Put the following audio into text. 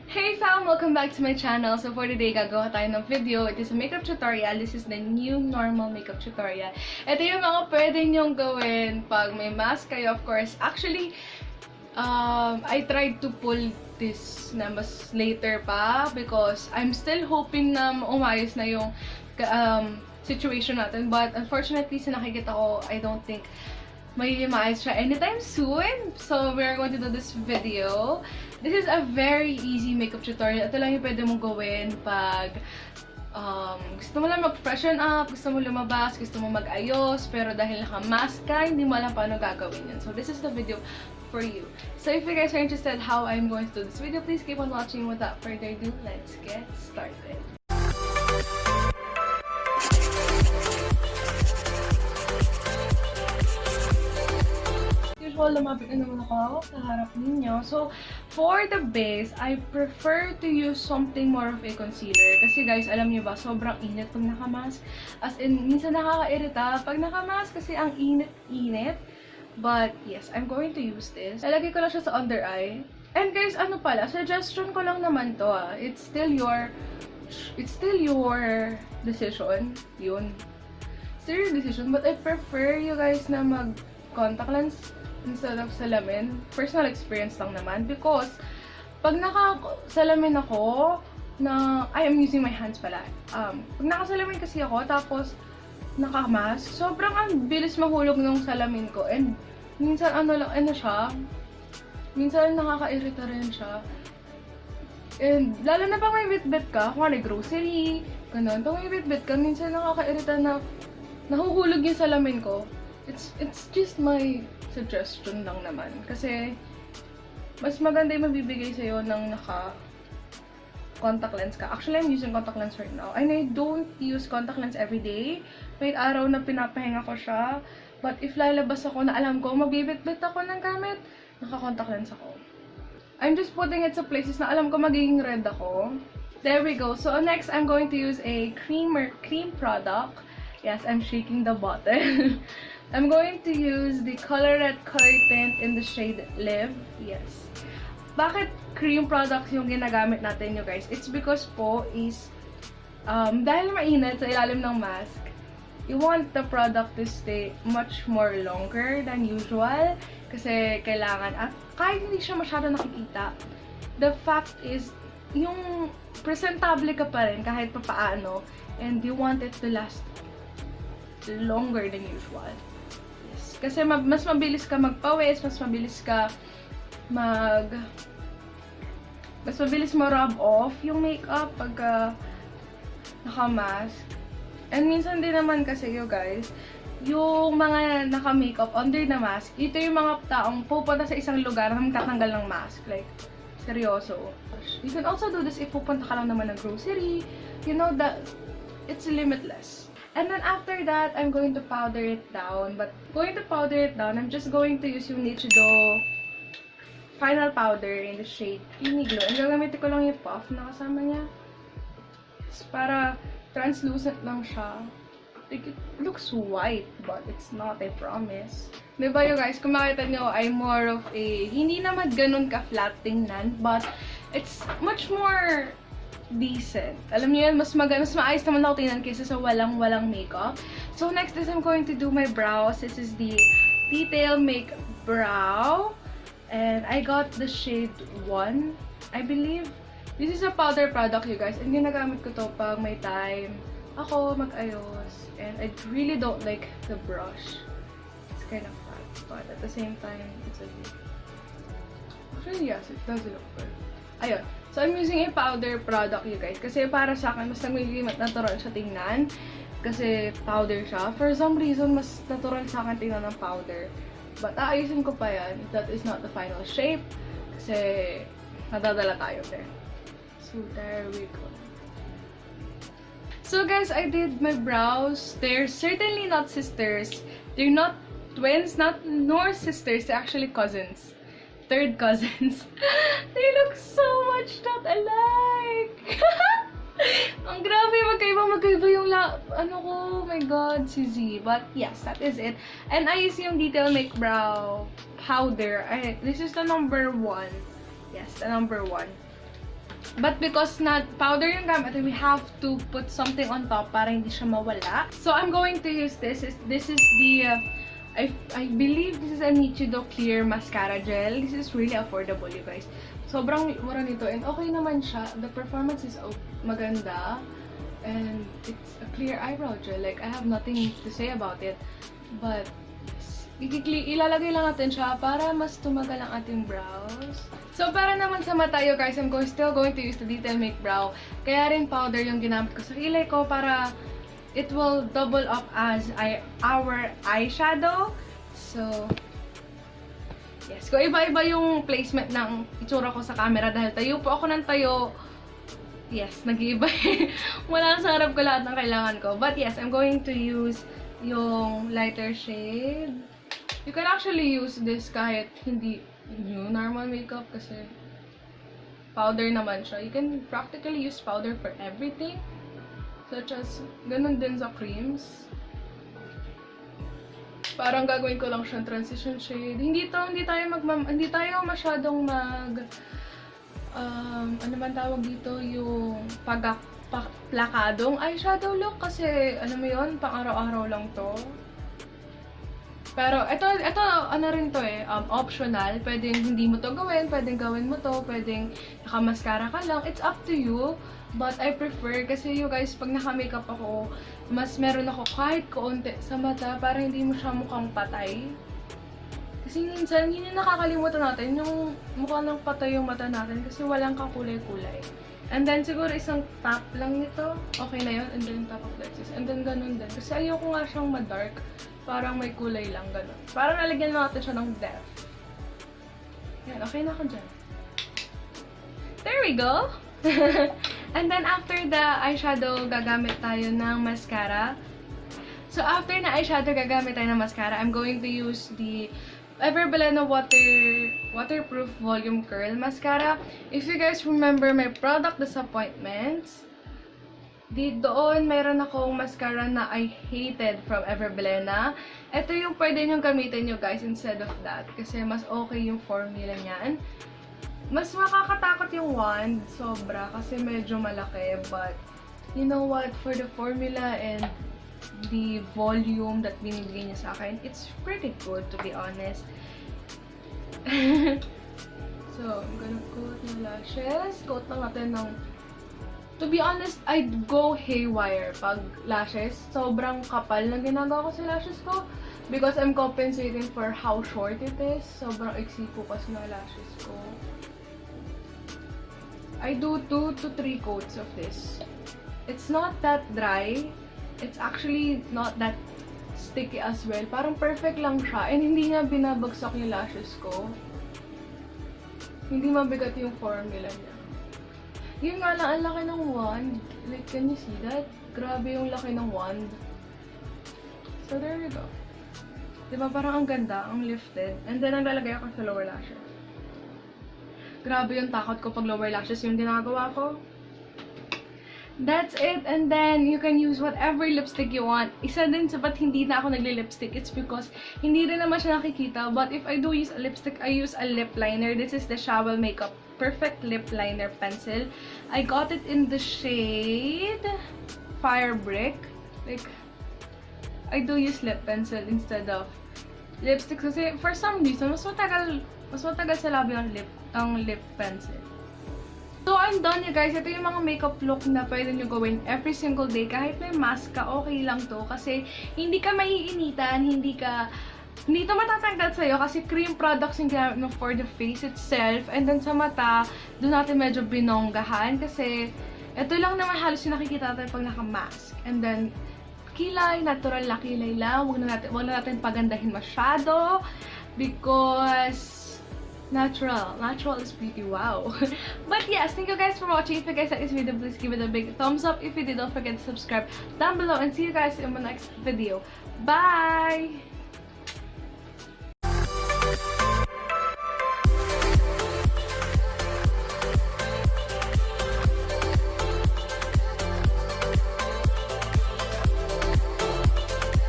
Hey fam! Welcome back to my channel. So for today, gagawa tayo ng video. It is a makeup tutorial. This is the new normal makeup tutorial. Ito yung mga pwede nyong gawin pag may mask kayo, of course. Actually, I tried to pull this na mas later pa because I'm still hoping na umayos na yung situation natin. But unfortunately, sa nakikita ko, I don't think may maayos siya anytime soon. So we're going to do this video. This is a very easy makeup tutorial. Ito lang yung pwede mong gawin pag gusto mo lang mag-freshen up, gusto mo lumabas, gusto mo mag-ayos, pero dahil naka-mask ka, hindi mo alam paano gagawin yun. So this is the video for you. So if you guys are interested how I'm going to do this video, please keep on watching. Without further ado, let's get started. Lumapit na naman ako sa harap ninyo. So, for the base, I prefer to use something more of a concealer. Kasi guys, alam niyo ba, sobrang init pag naka-mask. As in, minsan nakaka-irita pag naka-mask kasi ang init-init. But, yes, I'm going to use this. Lalagay ko lang siya sa under eye. And guys, ano pala, suggestion ko lang naman to It's still your decision. Yun. Still your decision. But I prefer you guys na mag-contact lens instead of salamin. Personal experience lang naman. Because, pag naka-salamin ako, I am using my hands pala. Pag naka-salamin kasi ako, tapos naka-mask, sobrang ang bilis mahulog ng salamin ko. And, minsan minsan nakaka-irita rin siya. And, lalo na pag may bit-bit ka, kung ano, grocery, ganun. Pag may bit-bit ka, minsan nakaka-irita na nahuhulog yung salamin ko. It's just my suggestion lang naman. Kasi, mas maganda yung mabibigay sa'yo ng naka-contact lens ka. Actually, I'm using contact lens right now. And I don't use contact lens every day. May araw na pinapahinga ko siya. But if lalabas ako na alam ko, magbibit-bit ako ng gamit, naka-contact lens ako. I'm just putting it sa places na alam ko magiging red ako. There we go. So, next, I'm going to use a cream product. Yes, I'm shaking the bottle. I'm going to use the Colorette Color Tint in the shade Live. Yes. Bakit cream products yung ginagamit natin you guys? It's because po is, dahil mainit sa ilalim ng mask, you want the product to stay much more longer than usual. Kasi kailangan, at kahit hindi siya masyado nakikita, the fact is, yung presentable ka pa rin kahit pa paano, and you want it to last longer than usual. Yes. Kasi mas mabilis ka magpawis, mas mabilis ma-rub off yung makeup pag naka-mask. And minsan din naman kasi you guys, yung mga naka-makeup under the mask, ito yung mga taong pupunta sa isang lugar na magtatanggal ng mask. Like, seryoso. You can also do this if pupunta ka lang naman ng grocery. You know that it's limitless. And then after that, I'm going to powder it down. But going to powder it down, I'm just going to use yung Nichido final powder in the shade Iniglo. And gagamitin ko lang yung puff na kasama niya. Para translucent lang siya. Like, it looks white, but it's not, I promise. Diba you guys, kung makita nyo, I'm more of a, hindi naman ganun ka-flat tingnan, but it's much more decent. Alam niyo yan, mas maayos naman ako tingnan kaysa sa walang makeup. So next is I'm going to do my brows. This is the Detail Make Brow. And I got the shade 1, I believe. This is a powder product, you guys. And ginagamit ko to pag may time ako mag-ayos. And I really don't like the brush. It's kind of fat, but at the same time, it's okay. Actually, yes, it does look good. Ayun. So, I'm using a powder product, you guys. Kasi para sa akin, mas nagiging natural siya tingnan. Kasi powder siya. For some reason, mas natural sa akin tingnan ng powder. But, aayusin ko pa yan. If that is not the final shape. Kasi, nadadala tayo there. So, there we go. So, guys, I did my brows. They're certainly not sisters. They're not twins, nor sisters. They're actually cousins. Third cousins. They look so much not alike. Ang grabe, magkaiba yung oh my god, si Z. But yes, that is it. And I use yung Detail Make Brow powder. This is the number 1. Yes, the number 1. But because not powder yung gamit, we have to put something on top para hindi siya mawala. So I'm going to use this. This is the I believe this is a Nichido clear mascara gel. This is really affordable, you guys. Sobrang mura nito and okay naman siya. The performance is maganda and it's a clear eyebrow gel. Like I have nothing to say about it. But ilalagay lang natin siya para mas tumagal ang ating brows. So, para naman sa mata, you guys, I'm still going to use the Detail Make Brow. Kaya rin powder yung ginamit ko sa kilay ko para it will double up as our eyeshadow. So, yes. Kung iba-iba yung placement ng itsura ko sa camera dahil tayo po ako ng tayo. Yes, nag-iiba. Wala sa harap ko lahat ng kailangan ko. But yes, I'm going to use yung lighter shade. You can actually use this kahit hindi yung normal makeup kasi powder naman siya. You can practically use powder for everything. Such as, ganun din sa creams. Parang gagawin ko lang siyang transition shade. Hindi tayo masyadong ano man tawag dito, yung plakadong eyeshadow look kasi, ano mo yun, pang araw-araw lang to. Pero, ito, ano rin to optional. Pwedeng hindi mo to gawin, pwedeng gawin mo to, pwedeng naka-mascara ka lang. It's up to you. But I prefer, kasi you guys, pag naka-makeup ako, mas meron ako kahit kaunti sa mata para hindi mo siya mukhang patay. Kasi minsan, hindi nakakalimutan natin yung mukha ng patay yung mata natin kasi walang kakulay-kulay. And then, siguro isang tap lang nito. Okay na yun. And then, top of that. And then, ganun din. Kasi ayoko nga siyang ma-dark. Parang may kulay lang, ganun. Parang nalagyan natin siya ng depth. Yan, okay na ako dyan. There we go! And then, after the eyeshadow, gagamit tayo ng mascara. So, after na eyeshadow, gagamit tayo ng mascara. I'm going to use the Everbelena Waterproof Volume Curl Mascara. If you guys remember my product disappointments, doon meron akong mascara na I hated from Everbelena. Ito yung pwede nyo gamitin nyo guys instead of that. Kasi mas okay yung formula niyan. Mas makakatakot yung wand, sobra, kasi medyo malaki. But, you know what, for the formula and the volume that binibigay niya sa akin, it's pretty good to be honest. So, I'm gonna coat the lashes. Coat lang natin ng... To be honest, I'd go haywire pag lashes. Sobrang kapal na ginagawa ko sa lashes ko. Because I'm compensating for how short it is. Sobrang iksi po kasi ng lashes ko. I do 2 to 3 coats of this. It's not that dry. It's actually not that sticky as well. Parang perfect lang siya. And hindi niya binabagsak yung lashes ko. Hindi mabigat yung formula niya. Yun nga lang, ang laki ng wand. Like, can you see that? Grabe yung laki ng wand. So, there we go. Diba parang ang ganda, ang lifted. And then, ang lalagay ako sa lower lashes. Grabe yung takot ko pag lower lashes yung ginagawa ko. That's it. And then, you can use whatever lipstick you want. Isa din sa ba't hindi na ako nagli-lipstick, it's because hindi rin naman siya nakikita. But if I do use a lipstick, I use a lip liner. This is the Shawel Makeup Perfect Lip Liner Pencil. I got it in the shade Fire Brick. Like, I do use lip pencil instead of lipstick. Kasi, for some reason, mas matagal sa labi ang lip pencil. So, I'm done you guys. Ito yung mga makeup look na pwede nyo gawin every single day. Kahit may mask ka, okay lang to. Kasi, hindi ka maiinitan, hindi to matatanggal sa'yo kasi cream products yung ginamit mo for the face itself. And then sa mata, doon natin medyo binonggahan kasi ito lang naman halos yung nakikita natin pag naka-mask. And then, kilay, natural na kilay lang. Huwag na natin pagandahin masyado because natural is pretty wow. But yes, thank you guys for watching. If you guys like this video, please give it a big thumbs up. If you did, don't forget to subscribe down below and see you guys in my next video. Bye!